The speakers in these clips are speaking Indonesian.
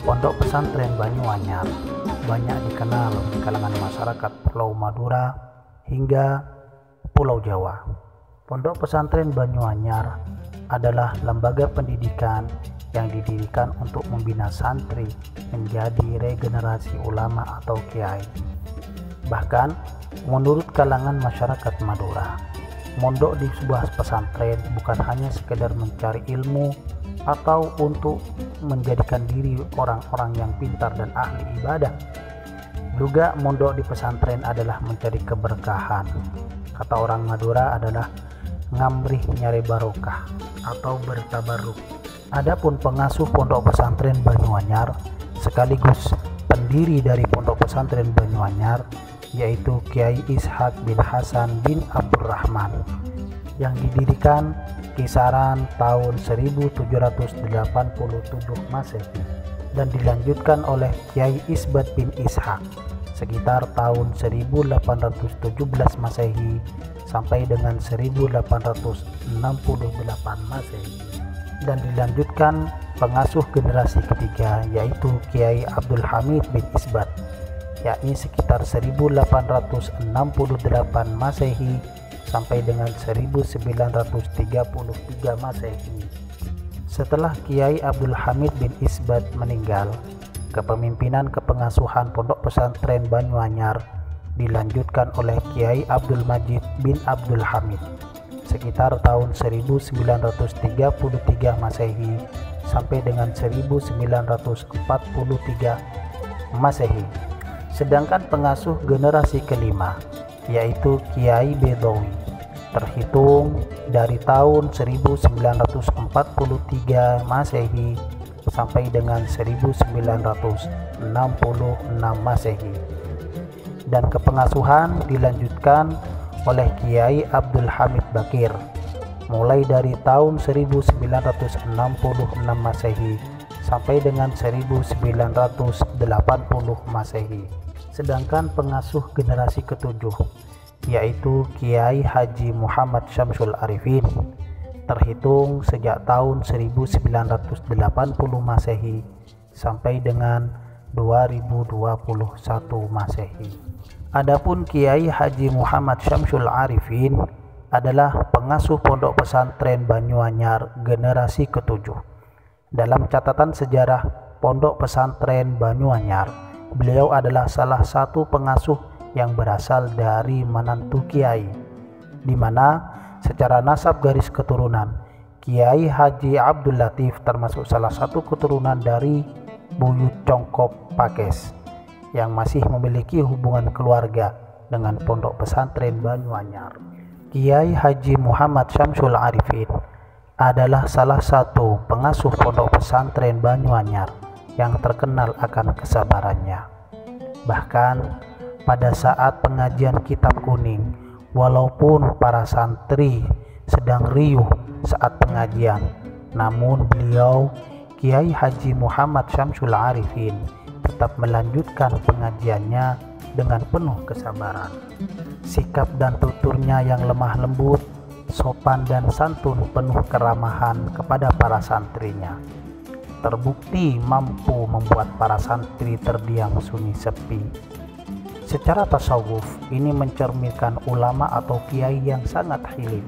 Pondok Pesantren Banyuanyar banyak dikenal di kalangan masyarakat Pulau Madura hingga Pulau Jawa. Pondok Pesantren Banyuanyar adalah lembaga pendidikan yang didirikan untuk membina santri menjadi regenerasi ulama atau kiai. Bahkan menurut kalangan masyarakat Madura, mondok di sebuah pesantren bukan hanya sekedar mencari ilmu atau untuk menjadikan diri orang-orang yang pintar dan ahli ibadah. Juga mondok di pesantren adalah mencari keberkahan. Kata orang Madura adalah ngamrih nyari barokah atau bertabarruk. Adapun pengasuh pondok pesantren Banyuanyar sekaligus pendiri dari pondok pesantren Banyuanyar yaitu Kiai Ishak bin Hasan bin Abdurrahman yang didirikan kisaran tahun 1787 Masehi dan dilanjutkan oleh Kiai Isbat bin Ishak sekitar tahun 1817 Masehi sampai dengan 1868 Masehi, dan dilanjutkan pengasuh generasi ketiga yaitu Kiai Abdul Hamid bin Isbat yakni sekitar 1868 Masehi sampai dengan 1933 Masehi. Setelah Kiai Abdul Hamid bin Isbat meninggal, kepemimpinan kepengasuhan Pondok Pesantren Banyuanyar dilanjutkan oleh Kiai Abdul Majid bin Abdul Hamid sekitar tahun 1933 Masehi sampai dengan 1943 Masehi. Sedangkan pengasuh generasi kelima yaitu Kiai Bedawi terhitung dari tahun 1943 Masehi sampai dengan 1966 Masehi, dan kepengasuhan dilanjutkan oleh Kiai Abdul Hamid Bakir mulai dari tahun 1966 Masehi sampai dengan 1980 Masehi. Sedangkan pengasuh generasi ketujuh yaitu Kiai Haji Muhammad Syamsul Arifin terhitung sejak tahun 1980 Masehi sampai dengan 2021 Masehi. Adapun Kiai Haji Muhammad Syamsul Arifin adalah pengasuh Pondok Pesantren Banyuanyar generasi ketujuh. Dalam catatan sejarah Pondok Pesantren Banyuanyar, beliau adalah salah satu pengasuh yang berasal dari menantu Kiai, di mana secara nasab garis keturunan Kiai Haji Abdul Latif termasuk salah satu keturunan dari Buyut Congkop Pakes yang masih memiliki hubungan keluarga dengan Pondok Pesantren Banyuanyar. Kiai Haji Muhammad Syamsul Arifin adalah salah satu pengasuh Pondok Pesantren Banyuanyar yang terkenal akan kesabarannya. Bahkan pada saat pengajian kitab kuning, walaupun para santri sedang riuh saat pengajian, namun beliau Kiai Haji Muhammad Syamsul Arifin tetap melanjutkan pengajiannya dengan penuh kesabaran. Sikap dan tuturnya yang lemah lembut, sopan dan santun, penuh keramahan kepada para santrinya, terbukti mampu membuat para santri terdiam sunyi sepi. Secara tasawuf, ini mencerminkan ulama atau kiai yang sangat hilim,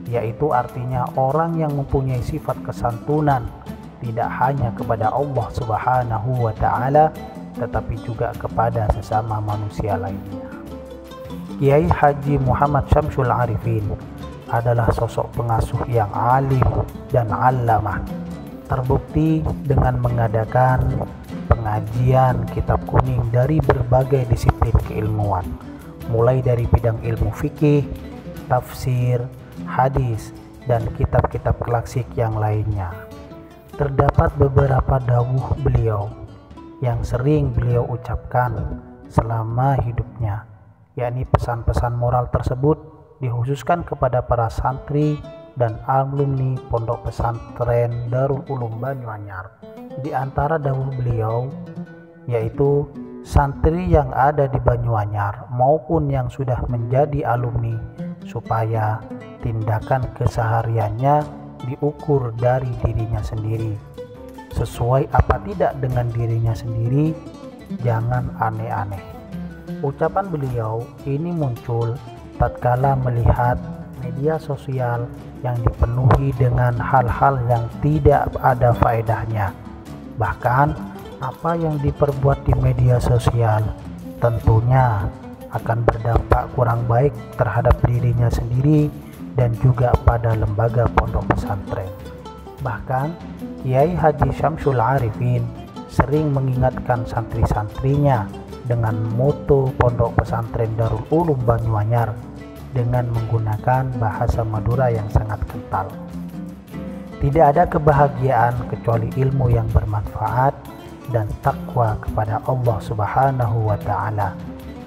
yaitu artinya orang yang mempunyai sifat kesantunan tidak hanya kepada Allah Subhanahu wa Ta'ala, tetapi juga kepada sesama manusia lainnya. Kiai Haji Muhammad Syamsul Arifin adalah sosok pengasuh yang alim dan allamah, terbukti dengan mengadakan pengajian kitab kuning dari berbagai disiplin keilmuan, mulai dari bidang ilmu fikih, tafsir, hadis, dan kitab-kitab klasik yang lainnya. Terdapat beberapa dawuh beliau yang sering beliau ucapkan selama hidupnya, yakni pesan-pesan moral tersebut dikhususkan kepada para santri dan alumni Pondok Pesantren Darul Ulum Banyuanyar. Di antara dawuh beliau yaitu, santri yang ada di Banyuanyar maupun yang sudah menjadi alumni, supaya tindakan kesehariannya diukur dari dirinya sendiri, sesuai apa tidak dengan dirinya sendiri, jangan aneh-aneh. Ucapan beliau ini muncul tatkala melihat media sosial yang dipenuhi dengan hal-hal yang tidak ada faedahnya. Bahkan apa yang diperbuat di media sosial tentunya akan berdampak kurang baik terhadap dirinya sendiri dan juga pada lembaga pondok pesantren. Bahkan Kiai Haji Syamsul Arifin sering mengingatkan santri-santrinya dengan moto Pondok Pesantren Darul Ulum Banyuanyar dengan menggunakan bahasa Madura yang sangat kental. Tidak ada kebahagiaan kecuali ilmu yang bermanfaat dan takwa kepada Allah Subhanahu wa Ta'ala,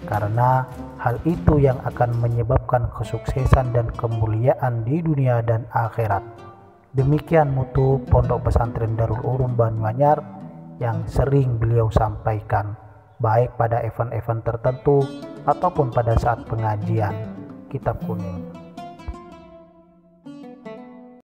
karena hal itu yang akan menyebabkan kesuksesan dan kemuliaan di dunia dan akhirat. Demikian mutu Pondok Pesantren Darul Ulum Banyuanyar yang sering beliau sampaikan, baik pada event-event tertentu ataupun pada saat pengajian Kitab Kuning.